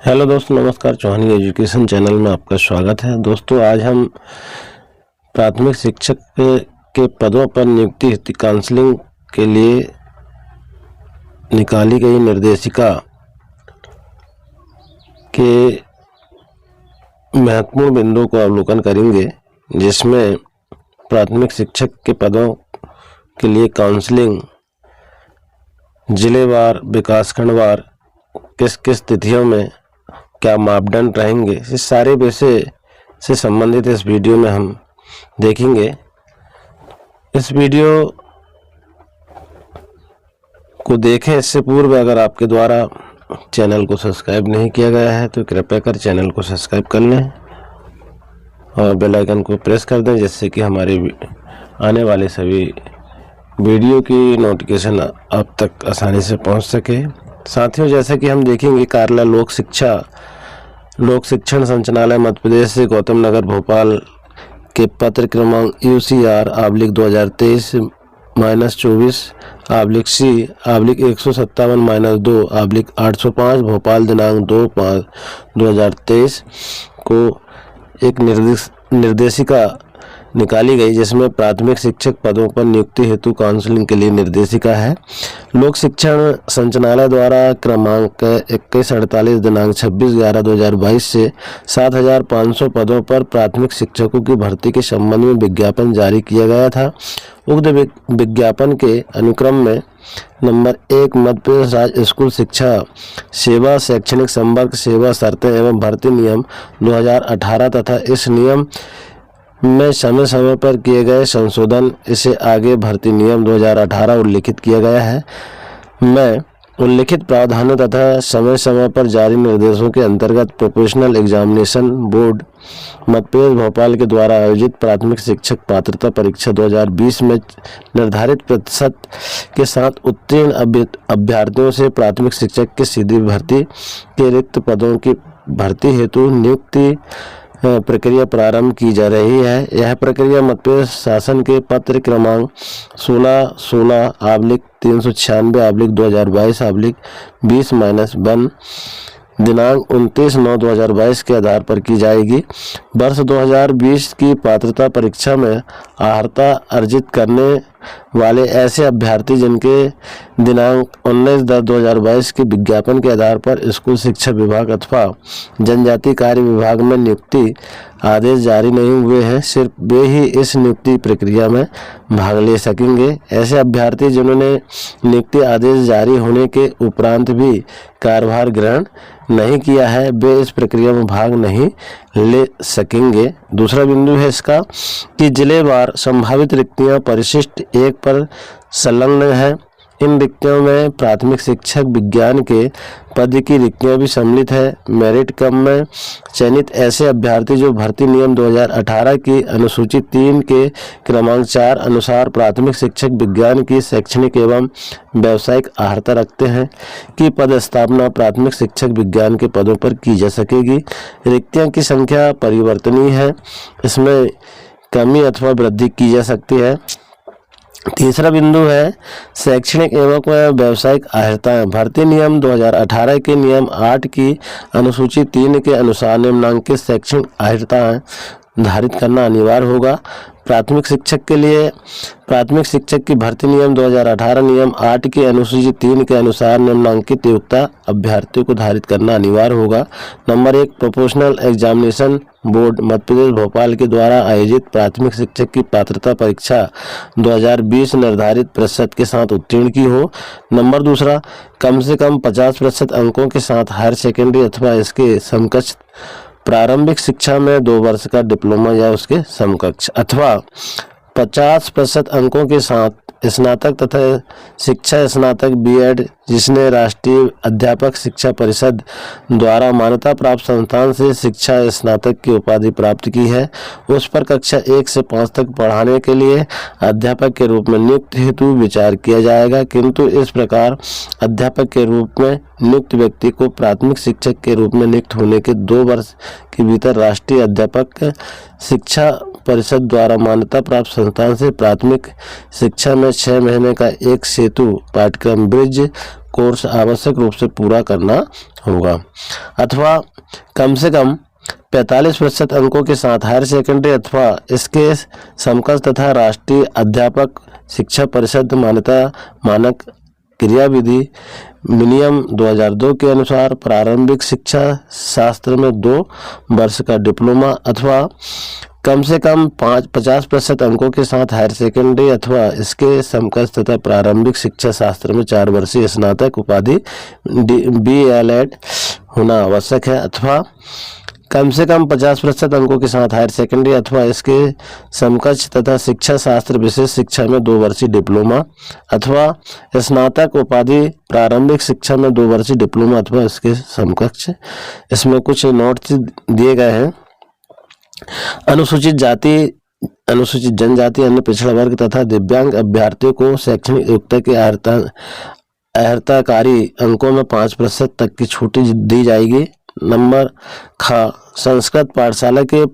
Hello दोस्तों, नमस्कार। चौहानी education channel में आपका स्वागत है। दोस्तों, आज हम प्राथमिक शिक्षक के पदों पर नियुक्ति हेतु काउंसलिंग के लिए निकाली गई निर्देशिका के महत्वपूर्ण बिंदुओं को अवलोकन करेंगे, जिसमें प्राथमिक शिक्षक के पदों के लिए काउंसलिंग जिलेवार, विकासखंडवार, किस किस तिथियों में क्या मापदंड रहेंगे, इस सारे विषय से संबंधित इस वीडियो में हम देखेंगे। इस वीडियो को देखें इससे पूर्व अगर आपके द्वारा चैनल को सब्सक्राइब नहीं किया गया है तो कृपया कर चैनल को सब्सक्राइब कर लें और बेल आइकन को प्रेस कर दें, जिससे कि हमारे आने वाले सभी वीडियो की नोटिफिकेशन आप तक आसानी से पहुंच सके। साथियों, जैसा कि हम देखेंगे, कार्यालय लोक शिक्षण संचालनालय मध्य प्रदेश से गौतम नगर भोपाल के पत्र क्रमांक UCR/24/C/157-2/805 भोपाल दिनांक 2/5/2023 को एक निर्देशिका निकाली गई, जिसमें प्राथमिक शिक्षक पदों पर नियुक्ति हेतु काउंसलिंग के लिए निर्देशिका है। लोक शिक्षण संचालनालय द्वारा क्रमांक 2148 दिनांक 26/11/2022 से 7500 पदों पर प्राथमिक शिक्षकों की भर्ती के संबंध में विज्ञापन जारी किया गया था। उक्त विज्ञापन के अनुक्रम में नंबर 1 मध्य प्रदेश राज्य स्कूल शिक्षा सेवा शैक्षणिक संवर्ग सेवा शर्तें एवं भर्ती नियम 2018 तथा इस नियम में समय समय पर किए गए संशोधन, इसे आगे भर्ती नियम 2018 उल्लिखित किया गया है में उल्लिखित प्रावधानों तथा समय समय पर जारी निर्देशों के अंतर्गत professional examination board Madhya Pradesh Bhopal के द्वारा आयोजित प्राथमिक शिक्षक पात्रता परीक्षा 2020 में निर्धारित प्रतिशत के साथ उत्तीर्ण अभ्यर्थियों से प्राथमिक शिक्षक की सीधी भर्ती के रिक्त पदों की भर्ती हेतु नियुक्ति प्रक्रिया प्रारंभ की जा रही है। यह प्रक्रिया मध्य प्रदेश शासन के पत्र क्रमांक 16/396/2022/20-1 दिनांक 29/9/2022 के आधार पर की जाएगी। वर्ष 2020 की पात्रता परीक्षा में अर्हता अर्जित करने वाले ऐसे अभ्यर्थी जिनके दिनांक 19/10/2022 के विज्ञापन के आधार पर स्कूल शिक्षा विभाग अथवा जनजाति कार्य विभाग में नियुक्ति आदेश जारी नहीं हुए हैं, सिर्फ वे ही इस नियुक्ति प्रक्रिया में भाग ले सकेंगे। ऐसे अभ्यर्थी जिन्होंने नियुक्ति आदेश जारी होने के उपरांत भी कार्यभार ग्रहण नहीं किया है, वे इस प्रक्रिया में भाग नहीं ले सकेंगे। दूसरा बिंदु है इसका कि जिलेवार संभावित रिक्तियां परिशिष्ट 1 पर संलग्न है। इन रिक्तियों में प्राथमिक शिक्षक विज्ञान के पद की रिक्तियां भी सम्मिलित है। मेरिट क्रम में चयनित ऐसे अभ्यर्थी जो भर्ती नियम 2018 की अनुसूची 3 के क्रमांक 4 अनुसार प्राथमिक शिक्षक विज्ञान की शैक्षणिक एवं व्यावसायिक अर्हता रखते हैं की पद स्थापना प्राथमिक शिक्षक विज्ञान के पदों पर की जा सकेगी। रिक्तियों की संख्या परिवर्तनीय है, इसमें कमी अथवा वृद्धि की जा सकती है। तीसरा बिंदु है शैक्षणिक एवं व्यावसायिक अर्हताएं। भर्ती नियम 2018 के नियम 8 की अनुसूची 3 के अनुसार निम्नांकित शैक्षणिक अर्हताएं धारित करना अनिवार्य होगा। प्राथमिक शिक्षक के लिए प्राथमिक शिक्षक की भर्ती नियम 2018 नियम 8 की अनुसूची 3 के अनुसार निम्नांकित योग्यता अभ्यर्थियों को धारित करना अनिवार्य होगा। Number 1 professional examination board Madhya Pradesh Bhopal के द्वारा आयोजित प्राथमिक शिक्षक की पात्रता परीक्षा 2020 निर्धारित प्रतिशत के साथ उत्तीर्ण की हो। नंबर 2 कम से कम 50% अंकों के साथ हायर सेकेंडरी अथवा इसके समकक्ष प्रारंभिक शिक्षा में 2 वर्ष का डिप्लोमा या उसके समकक्ष अथवा 50% अंकों के साथ स्नातक तथा शिक्षा स्नातक B.Ed जिसने राष्ट्रीय अध्यापक शिक्षा परिषद द्वारा मान्यता प्राप्त संस्थान से शिक्षा स्नातक की उपाधि प्राप्त की है, उस पर कक्षा 1 से 5 तक पढ़ाने के लिए अध्यापक के रूप में नियुक्त हेतु विचार किया जाएगा। किंतु इस प्रकार अध्यापक के रूप में नियुक्त व्यक्ति को प्राथमिक शिक्षक के रूप में नियुक्त होने के 2 वर्ष के भीतर राष्ट्रीय अध्यापक शिक्षा परिषद द्वारा मान्यता प्राप्त संस्थान से प्राथमिक शिक्षा में 6 महीने का एक सेतु पाठ्यक्रम ब्रिज कोर्स आवश्यक रूप से पूरा करना होगा। अथवा कम से कम 45% अंकों के साथ हायर सेकेंडरी अथवा इसके समकक्ष तथा राष्ट्रीय अध्यापक शिक्षा परिषद मान्यता मानक क्रियाविधि विनियम 2002 के अनुसार प्रारंभिक शिक्षा शास्त्र में 2 वर्ष का डिप्लोमा अथवा कम से कम 50% अंकों के साथ हायर सेकेंडरी अथवा इसके समकक्ष तथा प्रारंभिक शिक्षा शास्त्र में 4 वर्षीय स्नातक उपाधि BLED होना आवश्यक है, अथवा कम से कम 50% अंकों के साथ हायर सेकेंडरी अथवा इसके समकक्ष तथा शिक्षा शास्त्र विशेष शिक्षा में 2 वर्षीय डिप्लोमा अथवा स्नातक उपाधि प्रारंभिक शिक्षा में 2 वर्षीय डिप्लोमा अथवा इसके समकक्ष। इसमें कुछ नोट्स दिए गए हैं। अनुसूचित जाति, अनुसूचित जनजाति, अन्य पिछड़ा वर्ग तथा दिव्यांग अभ्यर्थियों को शैक्षणिक योग्यता के अर्हताकारी अंकों में 5% तक की छूट दी जाएगी। नंबर ख, संस्कृत पाठशाला के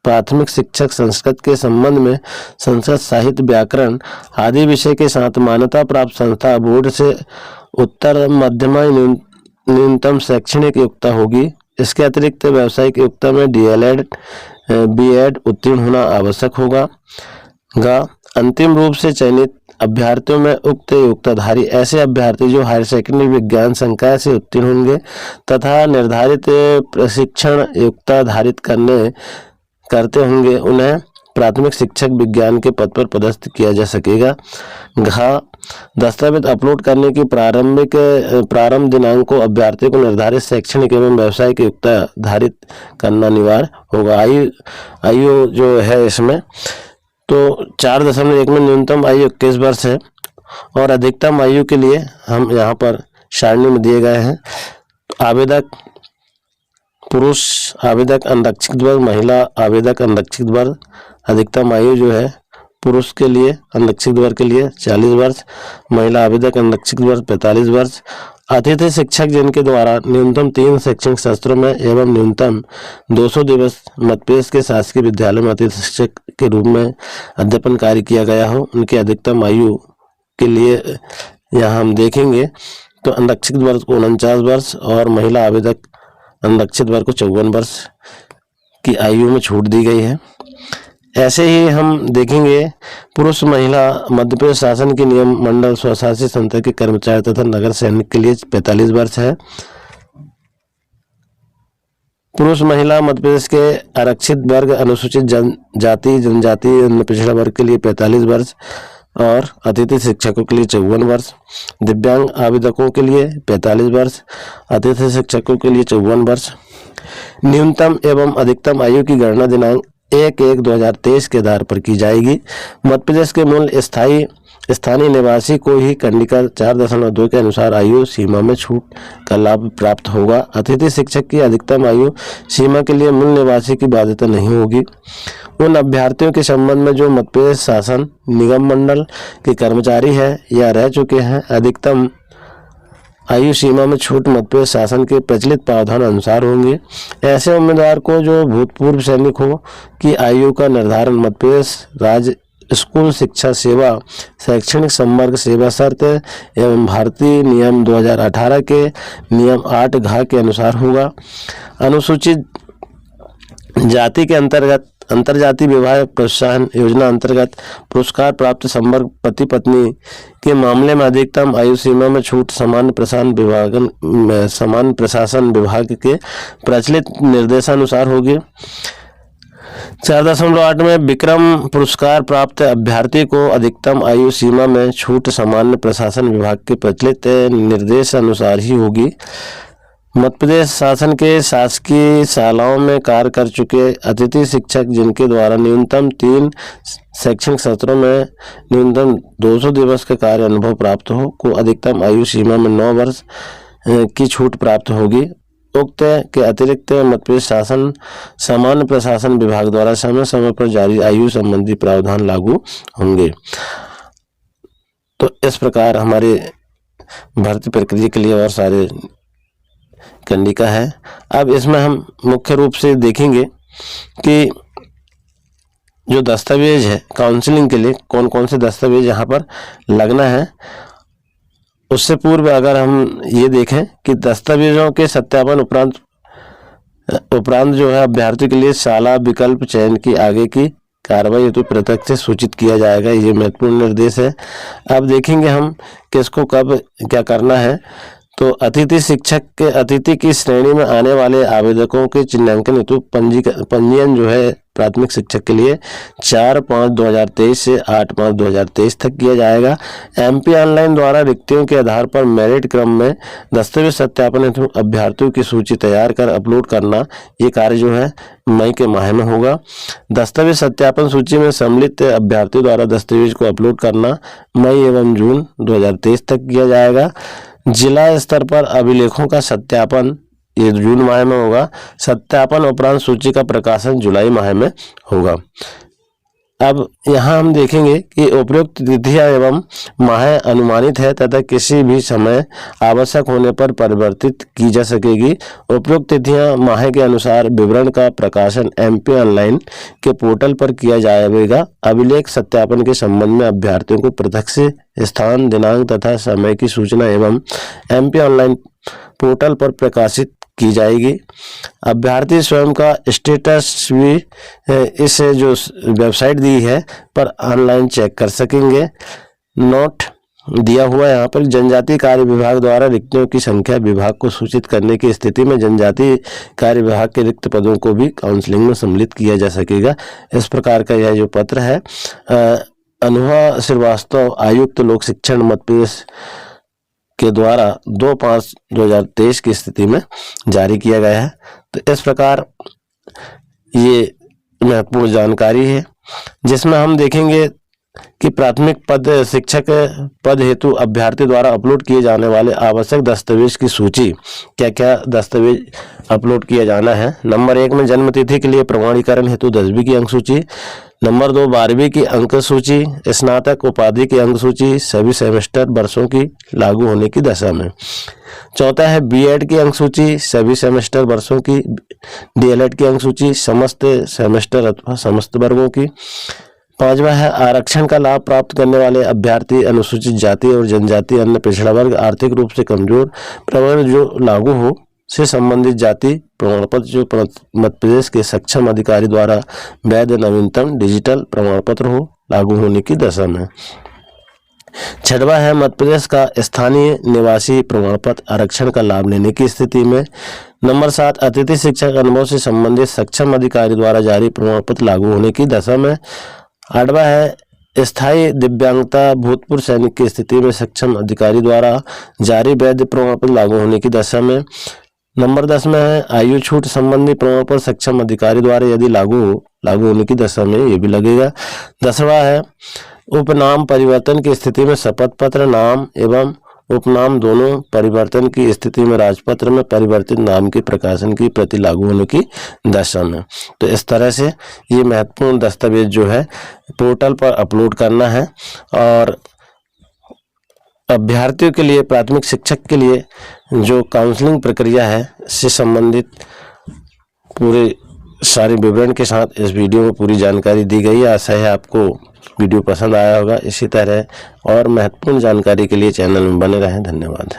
प्राथमिक शिक्षक संस्कृत के संबंध में संस्कृत साहित्य व्याकरण आदि विषय के साथ मान्यता प्राप्त संस्था बोर्ड से उत्तर मध्यमा न्यूनतम शैक्षणिक योग्यता होगी। इसके अतिरिक्त व्यावसायिक योग्यता में DLED B.Ed उत्तीर्ण होना आवश्यक होगा। ग, अंतिम रूप से चयनित अभ्यर्थियों में उक्त योग्यताधारी ऐसे अभ्यर्थी जो हायर सेकेंडरी विज्ञान संकाय से उत्तीर्ण होंगे तथा निर्धारित प्रशिक्षण योग्यता धारित करते होंगे, उन्हें प्राथमिक शिक्षक विज्ञान के पद पर पदस्थ किया जा सकेगा। घ, दस्तावेज अपलोड करने की प्रारंभ दिनांक को अभ्यर्थी को निर्धारित शैक्षणिक एवं व्यावसायिक योग्यता धारित करना अनिवार्य होगा। आयु जो है इसमें तो 4.1 में न्यूनतम आयु 21 वर्ष है और अधिकतम आयु के लिए हम यहाँ पर सारणी में दिए गए हैं। आवेदक पुरुष आवेदक अनरक्षित वर्ग, महिला आवेदक अनरक्षित वर्ग। अधिकतम आयु जो है पुरुष के लिए अनरक्षित वर्ग के लिए 40 वर्ष, महिला आवेदक अनरक्षित वर्ग 45 वर्ष। अतिथि शिक्षक जिनके द्वारा न्यूनतम 3 शैक्षणिक सत्रों में एवं न्यूनतम 200 दिवस मध्यप्रदेश के शासकीय विद्यालय में अतिथि शिक्षक के रूप में अध्यापन कार्य किया गया हो, उनकी अधिकतम आयु के लिए यहाँ हम देखेंगे तो अनरक्षित वर्ग को 49 वर्ष और महिला आवेदक अनरक्षित वर्ग को 54 वर्ष की आयु में छूट दी गई है। ऐसे ही हम देखेंगे पुरुष महिला मध्य प्रदेश शासन के नियम मंडल स्वशासी संस्था के कर्मचारी तथा नगर सैनिक के लिए 45 वर्ष है। पुरुष महिला मध्य प्रदेश के आरक्षित वर्ग अनुसूचित जाति जनजाति पिछड़ा वर्ग के लिए 45 वर्ष और अतिथि शिक्षकों के लिए 54 वर्ष। दिव्यांग आवेदकों के लिए 45 वर्ष, अतिथि शिक्षकों के लिए 54 वर्ष। न्यूनतम एवं अधिकतम आयु की गणना दिनांक 1/1/2023 के आधार पर की जाएगी। मध्य प्रदेश के मूल स्थानीय निवासी को ही कंडिका 4.2 के अनुसार आयु सीमा में छूट का लाभ प्राप्त होगा। अतिथि शिक्षक की अधिकतम आयु सीमा के लिए मूल निवासी की बाध्यता नहीं होगी। उन अभ्यर्थियों के संबंध में जो मध्य प्रदेश शासन निगम मंडल के कर्मचारी है या रह चुके हैं, अधिकतम आयु सीमा में छूट मध्य प्रदेश शासन के प्रचलित प्रावधान अनुसार होंगे। ऐसे उम्मीदवार को जो भूतपूर्व सैनिक हो की आयु का निर्धारण मध्य प्रदेश राज्य स्कूल शिक्षा सेवा शैक्षणिक संवर्ग सेवा शर्त एवं भारतीय नियम 2018 के नियम 8 घ के अनुसार होगा। अनुसूचित जाति के अंतर्जातीय विवाह प्रोत्साहन योजना अंतर्गत पुरस्कार प्राप्त संवर्ग पति पत्नी के मामले में अधिकतम आयु सीमा में छूट सामान्य प्रशासन विभाग के प्रचलित निर्देशानुसार होगी। 4.8 में विक्रम पुरस्कार प्राप्त अभ्यर्थी को अधिकतम आयु सीमा में छूट सामान्य प्रशासन विभाग के प्रचलित निर्देश अनुसार ही होगी। मध्य प्रदेश शासन के शासकीय शालाओं में कार्य कर चुके अतिथि शिक्षक जिनके द्वारा न्यूनतम 3 शैक्षणिक सत्रों में न्यूनतम 200 दिवस का कार्य अनुभव प्राप्त हो को अधिकतम आयु सीमा में 9 वर्ष की छूट प्राप्त होगी। उक्त के अतिरिक्त मध्य प्रदेश शासन सामान्य प्रशासन विभाग द्वारा समय समय पर जारी आयु संबंधी प्रावधान लागू होंगे। तो इस प्रकार हमारे भर्ती प्रक्रिया के लिए और सारे कंडिका है। अब इसमें हम मुख्य रूप से देखेंगे कि जो दस्तावेज है काउंसलिंग के लिए कौन कौन से दस्तावेज यहाँ पर लगना है। उससे पूर्व अगर हम ये देखें कि दस्तावेजों के सत्यापन उपरांत उपरांत जो है अभ्यर्थियों के लिए शाला विकल्प चयन की आगे की कार्रवाई हेतु पृथक से सूचित किया जाएगा। ये महत्वपूर्ण निर्देश है। अब देखेंगे हम किसको कब क्या करना है। तो अतिथि की श्रेणी में आने वाले आवेदकों के चिन्हांकन हेतु पंजीयन जो है प्राथमिक शिक्षक के लिए 4/5/2023 से 8/5/2023 तक किया जाएगा। MP ऑनलाइन द्वारा रिक्तियों के आधार पर मेरिट क्रम में दस्तावेज सत्यापन हेतु अभ्यर्थियों की सूची तैयार कर अपलोड करना, ये कार्य जो है मई के माह में होगा। दस्तावेज सत्यापन सूची में सम्मिलित अभ्यर्थियों द्वारा दस्तावेज को अपलोड करना मई एवं जून 2023 तक किया जाएगा। जिला स्तर पर अभिलेखों का सत्यापन ये जून माह में होगा। सत्यापन उपरांत सूची का प्रकाशन जुलाई माह में होगा। अब यहाँ हम देखेंगे कि उपयुक्त तिथियां एवं माह अनुमानित है तथा किसी भी समय आवश्यक होने पर परिवर्तित की जा सकेगी। उपयुक्त तिथियां माह के अनुसार विवरण का प्रकाशन MP ऑनलाइन के पोर्टल पर किया जाएगा। अभिलेख सत्यापन के संबंध में अभ्यर्थियों को पृथक से स्थान, दिनांक तथा समय की सूचना एवं MP ऑनलाइन पोर्टल पर प्रकाशित की जाएगी। अभ्यर्थी स्वयं का स्टेटस भी इस जो वेबसाइट दी है पर ऑनलाइन चेक कर सकेंगे। नोट दिया हुआ है यहाँ पर, जनजातीय कार्य विभाग द्वारा रिक्तियों की संख्या विभाग को सूचित करने की स्थिति में जनजातीय कार्य विभाग के रिक्त पदों को भी काउंसलिंग में सम्मिलित किया जा सकेगा। इस प्रकार का यह जो पत्र है अनुभा श्रीवास्तव, आयुक्त लोक शिक्षण, मध्य प्रदेश के द्वारा 2/5/2023 की स्थिति में जारी किया गया है। तो इस प्रकार ये महत्वपूर्ण जानकारी है जिसमें हम देखेंगे कि प्राथमिक पद शिक्षक पद हेतु अभ्यर्थी द्वारा अपलोड किए जाने वाले आवश्यक दस्तावेज की सूची, क्या क्या दस्तावेज अपलोड किया जाना है। नंबर 1 में जन्म तिथि के लिए प्रमाणीकरण हेतु 10वीं की अंक सूची। नंबर 2 12वीं की अंक सूची, स्नातक उपाधि की अंक सूची सभी सेमेस्टर वर्षों की लागू होने की दशा में। चौथा है B.Ed की अंक सूची सभी सेमेस्टर वर्षों की। D.LED की अंक सूची समस्त सेमेस्टर अथवा समस्त वर्गों की। 5वां है आरक्षण का लाभ प्राप्त करने वाले अभ्यर्थी, अनुसूचित जाति और जनजाति, अन्य पिछड़ा वर्ग, आर्थिक रूप से कमजोर प्रवर्ग जो लागू हो से संबंधित जाति प्रमाण पत्र जो मध्य प्रदेश के सक्षम अधिकारी द्वारा वैध नवीनतम डिजिटल प्रमाण पत्र हो लागू होने की दशा में। 6वां है मध्य प्रदेश का स्थानीय निवासी प्रमाण पत्र आरक्षण का लाभ लेने की स्थिति में। नंबर 7 अतिथि शिक्षक अनुभव से संबंधित सक्षम अधिकारी द्वारा जारी प्रमाण पत्र लागू होने की दशा में। 8वां है स्थायी दिव्यांगता भूतपूर्व सैनिक की स्थिति में सक्षम अधिकारी द्वारा जारी वैध प्रमाण पत्र लागू होने की दशा में। नंबर 10 में है आयु छूट संबंधी प्रमाण पत्र सक्षम अधिकारी द्वारा यदि लागू होने की दशा में ये भी लगेगा। 10वां है उपनाम परिवर्तन की स्थिति में शपथ पत्र, नाम एवं उपनाम दोनों परिवर्तन की स्थिति में राजपत्र में परिवर्तित नाम के प्रकाशन की प्रति लागू होने की दशा में। तो इस तरह से ये महत्वपूर्ण दस्तावेज जो है पोर्टल पर अपलोड करना है। और अभ्यर्थियों के लिए, प्राथमिक शिक्षक के लिए जो काउंसलिंग प्रक्रिया है से संबंधित पूरे सारे विवरण के साथ इस वीडियो में पूरी जानकारी दी गई है। आशा है आपको वीडियो पसंद आया होगा। इसी तरह और महत्वपूर्ण जानकारी के लिए चैनल में बने रहें। धन्यवाद।